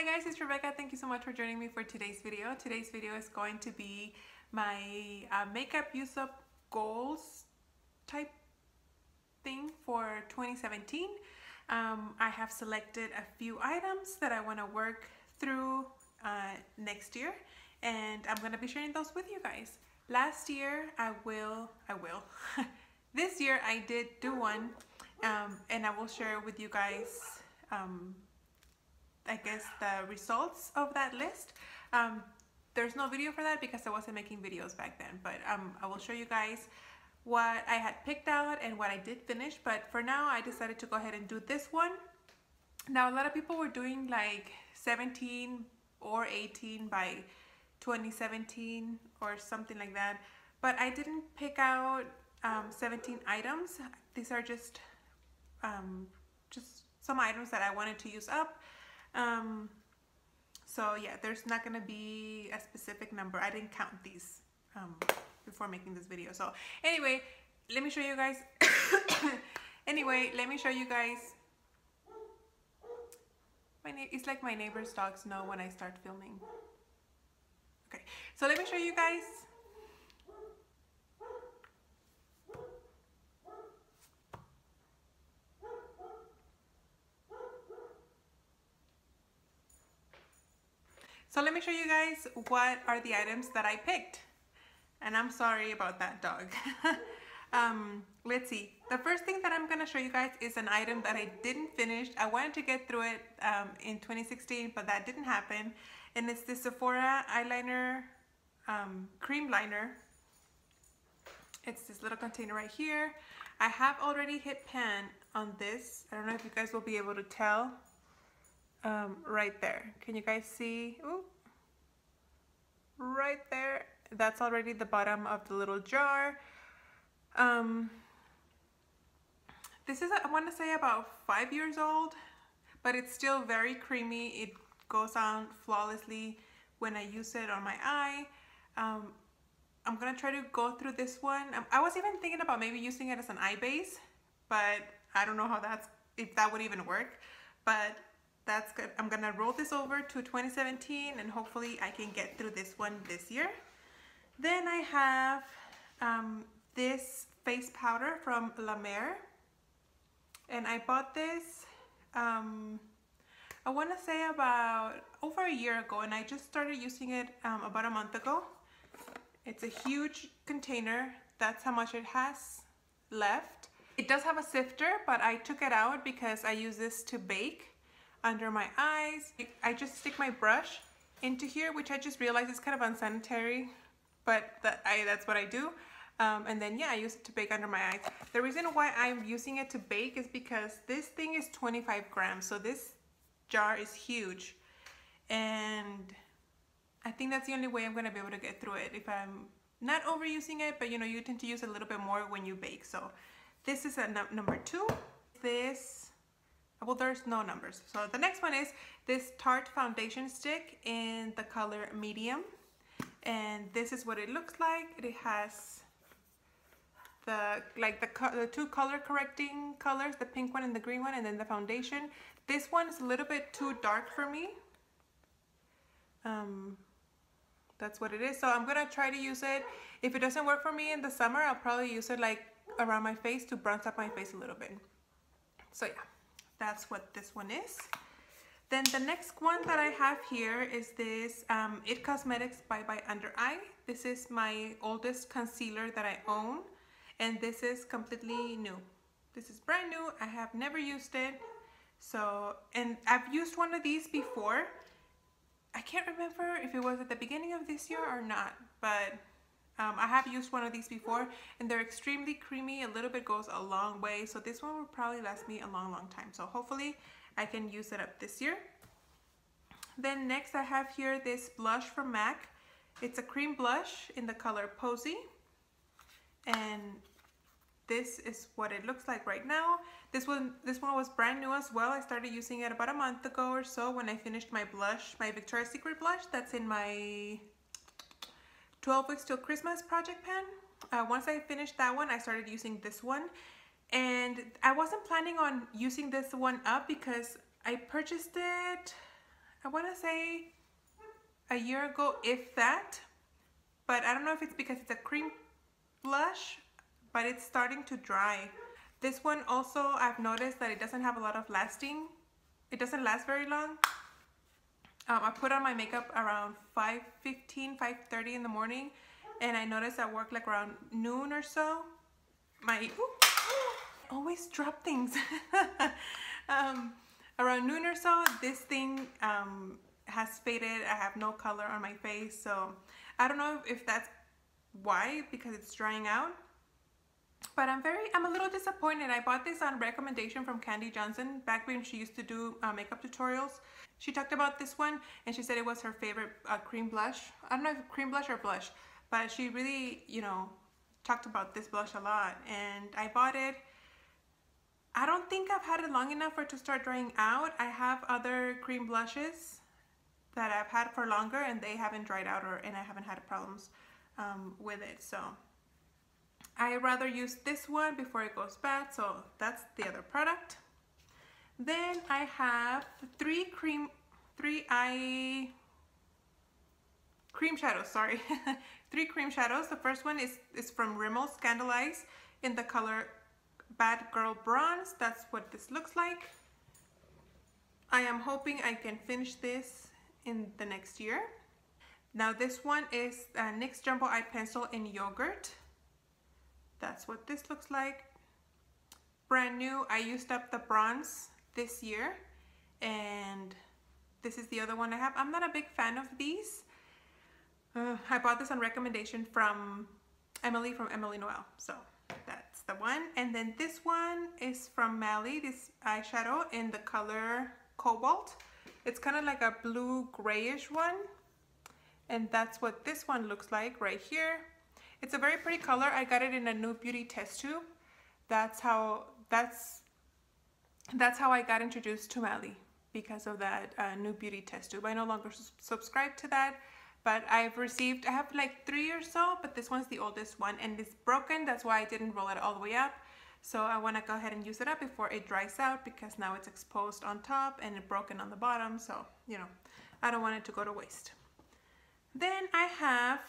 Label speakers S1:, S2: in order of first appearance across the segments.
S1: Hi guys, it's Rebecca. Thank you so much for joining me for today's video. Today's video is going to be my makeup use up goals type thing for 2017. I have selected a few items that I want to work through next year, and I'm going to be sharing those with you guys. Last year I will this year I did do one, and I will share with you guys I guess the results of that list. There's no video for that because I wasn't making videos back then, but I will show you guys what I had picked out and what I did finish. But for now I decided to go ahead and do this one. Now a lot of people were doing like 17 or 18 by 2017 or something like that, but I didn't pick out 17 items. These are just some items that I wanted to use up. So yeah, there's not gonna be a specific number. I didn't count these before making this video. So anyway, let me show you guys it's like my neighbor's dogs know when I start filming. Okay, so let me show you guys what are the items that I picked. And I'm sorry about that dog. Let's see. The first thing that I'm going to show you guys is an item that I didn't finish. I wanted to get through it in 2016, but that didn't happen. And it's the Sephora eyeliner cream liner. It's this little container right here. I have already hit pan on this. I don't know if you guys will be able to tell. Right there. Can you guys see? Ooh. Right there. That's already the bottom of the little jar. This is, I want to say, about 5 years old, but it's still very creamy. It goes on flawlessly when I use it on my eye. I'm gonna try to go through this one. I was even thinking about maybe using it as an eye base, but I don't know if that would even work, but that's good. I'm gonna roll this over to 2017 and hopefully I can get through this one this year. Then I have this face powder from La Mer, and I bought this I want to say about over a year ago, and I just started using it about a month ago. It's a huge container. That's how much it has left. It does have a sifter, but I took it out because I use this to bake under my eyes. I just stick my brush into here, which I just realized is kind of unsanitary, but that's what I do. And then yeah, I use it to bake under my eyes. The reason why I'm using it to bake is because this thing is 25 grams, so this jar is huge, and I think that's the only way I'm gonna be able to get through it if I'm not overusing it. But you know, you tend to use a little bit more when you bake. So this is a number 2. Well, there's no numbers. So the next one is this Tarte foundation stick in the color medium, and this is what it looks like. It has the two color correcting colors, the pink one and the green one, and then the foundation. This one is a little bit too dark for me. That's what it is. So I'm gonna try to use it. If it doesn't work for me in the summer, I'll probably use it like around my face to bronze up my face a little bit. So yeah, that's what this one is. Then the next one that I have here is this IT Cosmetics Bye Bye Under Eye. This is my oldest concealer that I own, and this is completely new. This is brand new. I have never used it. So, and I've used one of these before. I can't remember if it was at the beginning of this year or not, but I have used one of these before, and they're extremely creamy. A little bit goes a long way, so this one will probably last me a long time. So hopefully I can use it up this year. Then next I have here this blush from MAC. It's a cream blush in the color Posy, and this is what it looks like right now. This one was brand new as well. I started using it about a month ago or so when I finished my blush, my Victoria's Secret blush that's in my 12 Weeks Till Christmas project pan. Once I finished that one, I started using this one, and I wasn't planning on using this one up because I purchased it I want to say a year ago, if that, but I don't know if it's because it's a cream blush, but it's starting to dry. This one also, I've noticed that it doesn't have a lot of lasting. It doesn't last very long. I put on my makeup around 5:15, 5:30 in the morning, and I noticed at work like around noon or so, always drop things. Around noon or so, this thing has faded. I have no color on my face, so I don't know if that's why, because it's drying out. But I'm a little disappointed. I bought this on recommendation from Candy Johnson back when she used to do makeup tutorials. She talked about this one and she said it was her favorite cream blush. I don't know if cream blush or blush, but she really, you know, talked about this blush a lot, and I bought it. I don't think I've had it long enough for it to start drying out. I have other cream blushes that I've had for longer and they haven't dried out, and I haven't had problems with it. So I rather use this one before it goes bad. So that's the other product. Then I have three cream shadows, sorry. 3 cream shadows. The first one is from Rimmel Scandaleyes in the color Bad Girl Bronze. That's what this looks like. I am hoping I can finish this in the next year. Now this one is NYX Jumbo Eye Pencil in Yogurt. That's what this looks like. Brand new. I used up the bronze this year, and this is the other one I have. I'm not a big fan of these. I bought this on recommendation from Emily Noel. So that's the one. And then this one is from Mally, this eyeshadow in the color Cobalt. It's kind of like a blue grayish one. And that's what this one looks like right here. It's a very pretty color. I got it in a Nude Beauty test tube. That's how I got introduced to Mally, because of that Nude Beauty test tube. I no longer subscribe to that, but I have like 3 or so, but this one's the oldest one and it's broken. That's why I didn't roll it all the way up. So I want to go ahead and use it up before it dries out, because now it's exposed on top and it broken on the bottom. So, you know, I don't want it to go to waste. Then I have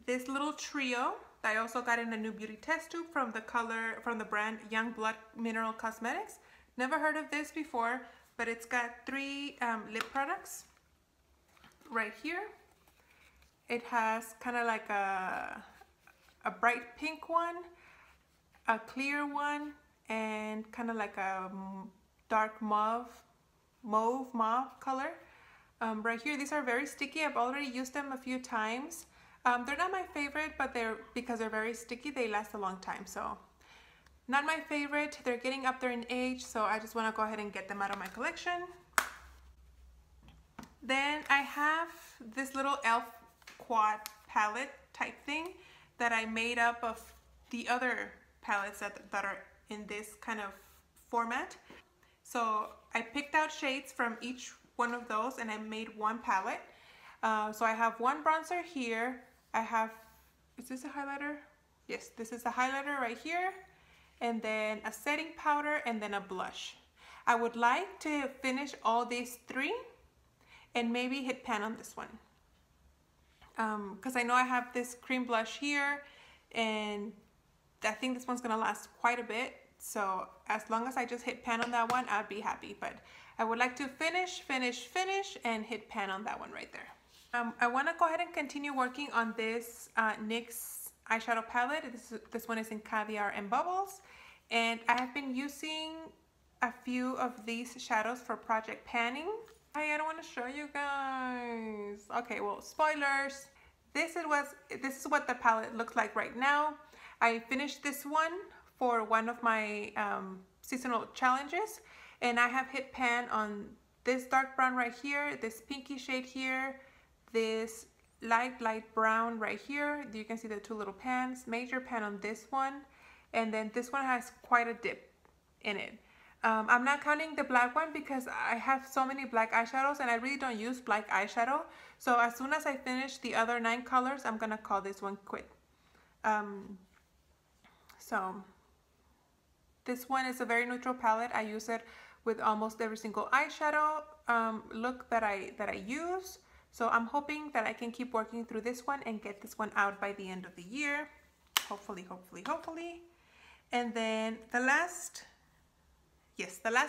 S1: this little trio that I also got in a Nude Beauty test tube from the brand Young Blood Mineral Cosmetics. Never heard of this before, but it's got 3 lip products right here. It has kind of like a bright pink one, a clear one, and kind of like a dark mauve color. Right here, these are very sticky. I've already used them a few times. They're not my favorite, but because they're very sticky, they last a long time. So not my favorite. They're getting up there in age, so I just want to go ahead and get them out of my collection. Then I have this little e.l.f. quad palette type thing that I made up of the other palettes that are in this kind of format. So I picked out shades from each one of those and I made one palette. So I have one bronzer here. Is this a highlighter? Yes, this is a highlighter right here. And then a setting powder and then a blush. I would like to finish all these 3 and maybe hit pan on this one. Because I know I have this cream blush here and I think this one's gonna last quite a bit. So as long as I just hit pan on that one, I'd be happy. But I would like to finish and hit pan on that one right there. I want to go ahead and continue working on this NYX eyeshadow palette. This one is in Caviar and Bubbles. And I have been using a few of these shadows for project panning. I don't want to show you guys. Okay, well, spoilers. This is what the palette looks like right now. I finished this one for one of my seasonal challenges, and I have hit pan on this dark brown right here, this pinky shade here, this light brown right here. You can see the 2 little pans. Major pan on this one, and then this one has quite a dip in it. I'm not counting the black one because I have so many black eyeshadows and I really don't use black eyeshadow. So as soon as I finish the other 9 colors, I'm gonna call this one quit. So this one is a very neutral palette. I use it with almost every single eyeshadow look that I use. So I'm hoping that I can keep working through this one and get this one out by the end of the year. Hopefully, hopefully, hopefully. And then the last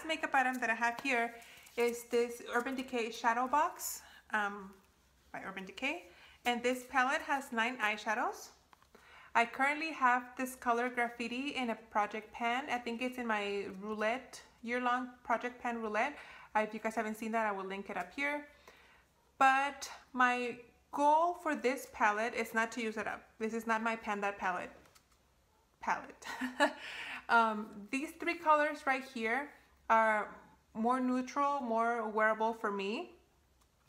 S1: makeup item that I have here is this Urban Decay Shadow Box by Urban Decay. And this palette has 9 eyeshadows. I currently have this color Graffiti in a project pan. I think it's in my roulette, year-long project pan roulette. If you guys haven't seen that, I will link it up here. But my goal for this palette is not to use it up. This is not my Pan That palette. These 3 colors right here are more neutral, more wearable for me.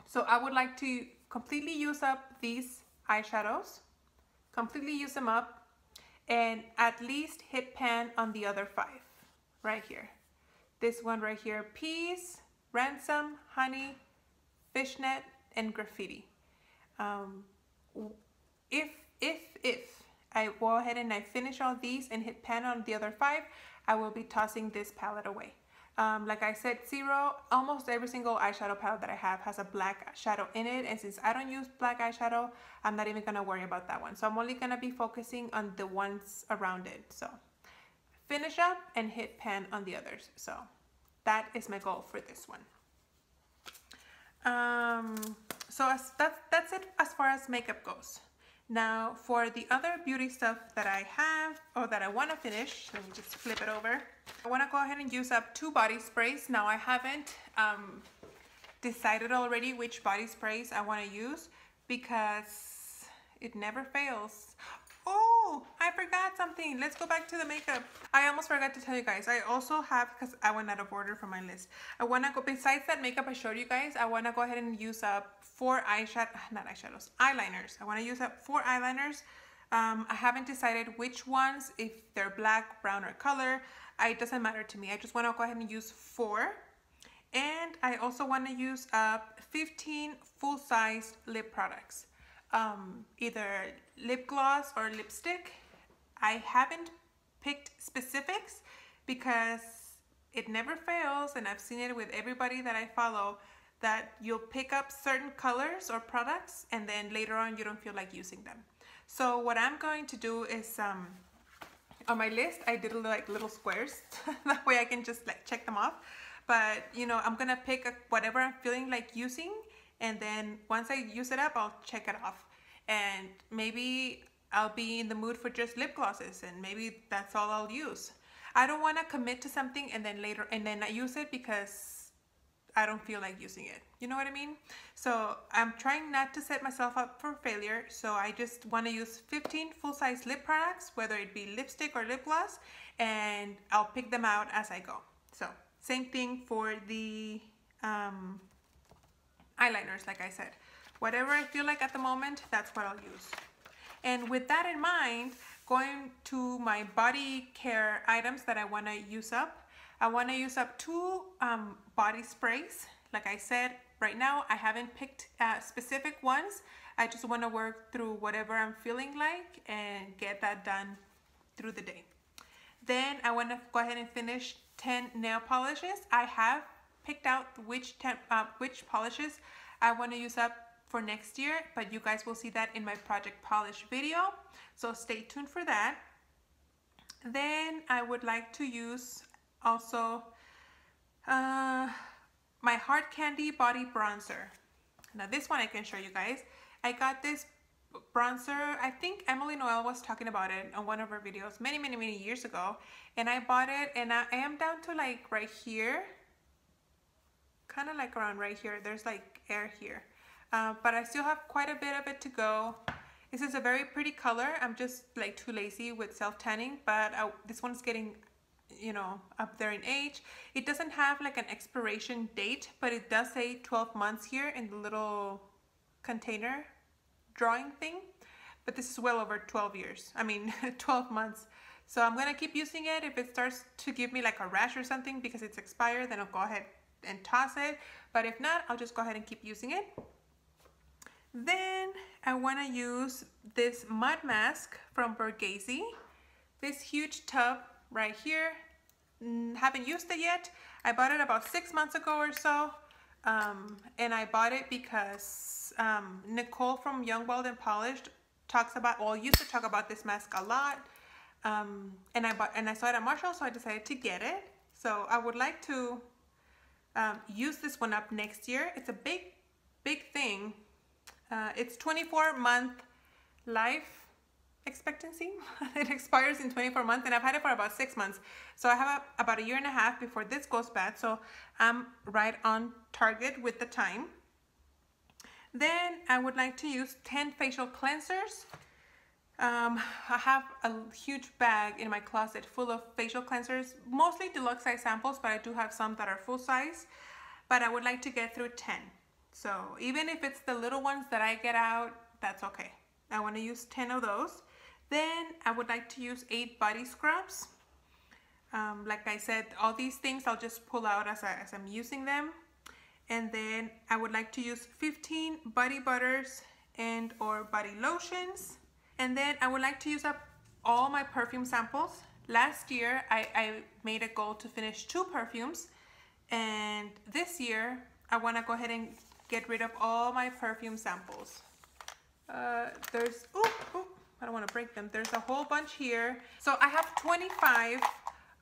S1: So I would like to completely use up these eyeshadows, completely use them up, and at least hit pan on the other 5 right here. This one right here, Peace, Ransom, Honey, Fishnet, and Graffiti. If I go ahead and I finish all these and hit pan on the other 5, I will be tossing this palette away. Like I said, almost every single eyeshadow palette that I have has a black shadow in it, and since I don't use black eyeshadow, I'm not even gonna worry about that one. So I'm only gonna be focusing on the ones around it. So finish up and hit pan on the others. So that is my goal for this one. So that's it as far as makeup goes. Now for the other beauty stuff that I have, or that I want to finish, let me just flip it over. I want to go ahead and use up 2 body sprays. Now I haven't decided already which body sprays I want to use because it never fails. Oh, I forgot something. Let's go back to the makeup. I almost forgot to tell you guys. I also have, because I went out of order for my list. I want to go, besides that makeup I showed you guys, I want to go ahead and use up 4 eyeliners. I want to use up 4 eyeliners. I haven't decided which ones, if they're black, brown, or color. It doesn't matter to me. I just want to go ahead and use 4. And I also want to use up 15 full-size lip products. Either lip gloss or lipstick. I haven't picked specifics because it never fails, and I've seen it with everybody that I follow, that you'll pick up certain colors or products and then later on you don't feel like using them. So what I'm going to do is on my list I did like little squares that way I can just like check them off, but you know, I'm gonna pick whatever I'm feeling like using, and then once I use it up I'll check it off. And maybe I'll be in the mood for just lip glosses, and maybe that's all I'll use. I don't want to commit to something and then not use it because I don't feel like using it. You know what I mean? So I'm trying not to set myself up for failure. So I just want to use 15 full-size lip products, whether it be lipstick or lip gloss, and I'll pick them out as I go. So same thing for the eyeliners, like I said. Whatever I feel like at the moment, that's what I'll use. And with that in mind, going to my body care items that I want to use up, I want to use up 2 body sprays. Like I said, right now I haven't picked specific ones. I just want to work through whatever I'm feeling like and get that done through the day. Then I want to go ahead and finish 10 nail polishes. I have picked out which polishes I want to use up for next year, but you guys will see that in my project polish video, so stay tuned for that. Then I would like to use also my Hard Candy Body Bronzer. Now this one I can show you guys. I got this bronzer, I think Emily Noel was talking about it on one of her videos many years ago, and I bought it, and I am down to like right here, kind of like around right here. There's like air here. But I still have quite a bit of it to go. This is a very pretty color. I'm just like too lazy with self-tanning, but this one's getting, you know, up there in age. It doesn't have like an expiration date, but it does say 12 months here in the little container drawing thing. But this is well over 12 years. I mean, 12 months. So I'm gonna keep using it. If it starts to give me like a rash or something because it's expired, then I'll go ahead and toss it. But if not, I'll just go ahead and keep using it. Then I want to use this mud mask from Bergese. This huge tub right here. Haven't used it yet. I bought it about 6 months ago or so. And I bought it because Nicole from Young, Wild and Polished used to talk about this mask a lot. And I saw it at Marshall, so I decided to get it. So I would like to use this one up next year. It's a big thing. It's 24-month life expectancy. It expires in 24 months, and I've had it for about 6 months. So I have about a year and a half before this goes bad. So I'm right on target with the time. Then I would like to use 10 facial cleansers. I have a huge bag in my closet full of facial cleansers, mostly deluxe size samples, but I do have some that are full size. But I would like to get through 10. So even if it's the little ones that I get out, that's okay. I want to use 10 of those. Then I would like to use 8 body scrubs. Like I said, all these things I'll just pull out as I'm using them. And then I would like to use 15 body butters and or body lotions. And then I would like to use up all my perfume samples. Last year, I made a goal to finish 2 perfumes. And this year, I want to go ahead and get rid of all my perfume samples. I don't want to break them. There's a whole bunch here. So I have 25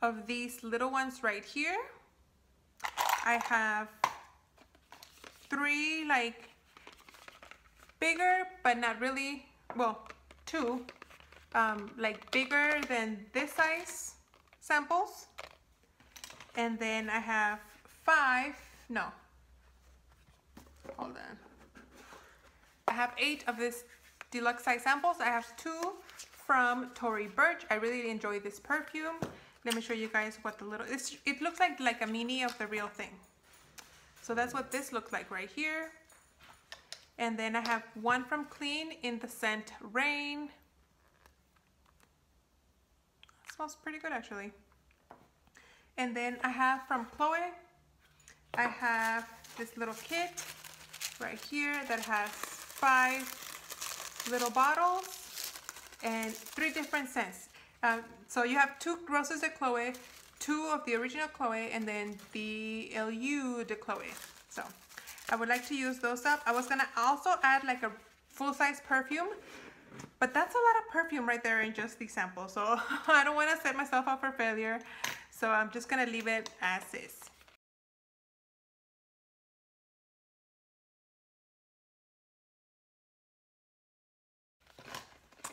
S1: of these little ones right here. I have 3 like bigger, but not really, well, 2 like bigger than this size samples. And then I have 5, no, hold on. I have 8 of this deluxe size samples. I have 2 from Tory Burch. I really enjoy this perfume. Let me show you guys what it looks like a mini of the real thing. So that's what this looks like right here. And then I have 1 from Clean in the scent Rain. It smells pretty good actually. And then I have from Chloe, I have this little kit right here that has 5 little bottles and 3 different scents. So you have 2 Roses de Chloe, 2 of the original Chloe, and then the L'Eau de Chloe. So I would like to use those up. I was gonna also add like a full-size perfume, but that's a lot of perfume right there in just these samples. So I don't want to set myself up for failure. So I'm just gonna leave it as is.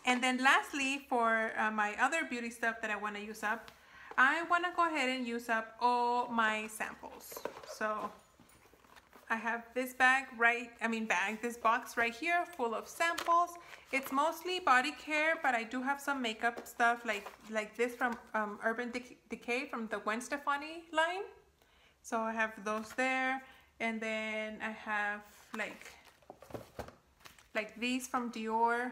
S1: And then lastly, for my other beauty stuff that I want to use up, I want to go ahead and use up all my samples. So I have this this box right here full of samples. It's mostly body care, but I do have some makeup stuff like this from Urban Decay from the Gwen Stefani line. So I have those there. And then I have like these from Dior.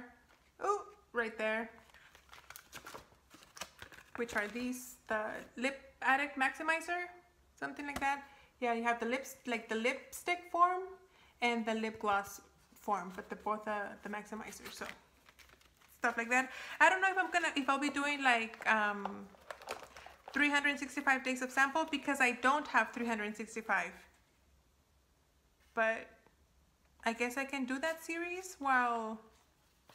S1: Oh, right there. Which are these, the Lip Addict Maximizer, something like that. Yeah, you have the the lipstick form and the lip gloss form, but both the maximizer. So stuff like that. I don't know if I'll be doing like 365 days of sample, because I don't have 365. But I guess I can do that series while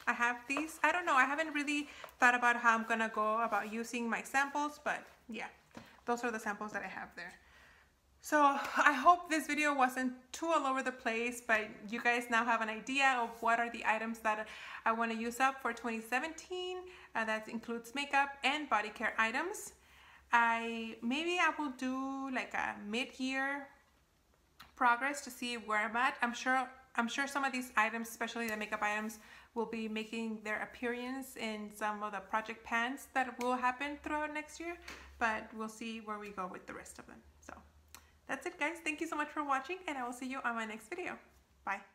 S1: I have these. I don't know. I haven't really thought about how I'm gonna go about using my samples, but yeah, those are the samples that I have there. So I hope this video wasn't too all over the place, but you guys now have an idea of what are the items that I want to use up for 2017. That includes makeup and body care items. Maybe I will do like a mid-year progress to see where I'm at. I'm sure some of these items, especially the makeup items, will be making their appearance in some of the project pans that will happen throughout next year, but we'll see where we go with the rest of them. So that's it, guys. Thank you so much for watching, and I will see you on my next video. Bye.